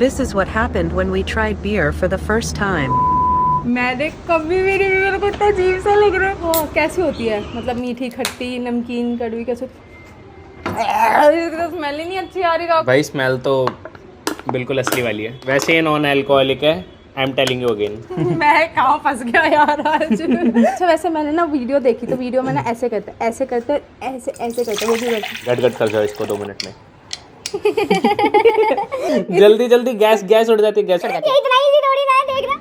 This is what happened when we tried beer for the first time. मैंने कभी भी नहीं, मेरे को इतना अजीब सा लग रहा है। वो कैसी होती है, मतलब मीठी, खट्टी, नमकीन, कड़वी, कैसे? स्मेल ही नहीं अच्छी आ रही। भाई स्मेल तो बिल्कुल असली वाली है। वैसे ये नॉन अल्कोहलिक है, I am telling you again. मैं कहाँ फंस गया यार आज। अच्छा वैसे मैंने ना वीडियो देखी, तो वीडियो में ना ऐसे करते, ऐसे करते, ऐसे ऐसे करते, वो भी करते। गट गट कर जाओ इसको 2 मिनट में। जल्दी जल्दी, गैस उड़ जाती है, गैस उड़ जाती है। इतना इजी थोड़ी ना है, देख रहा।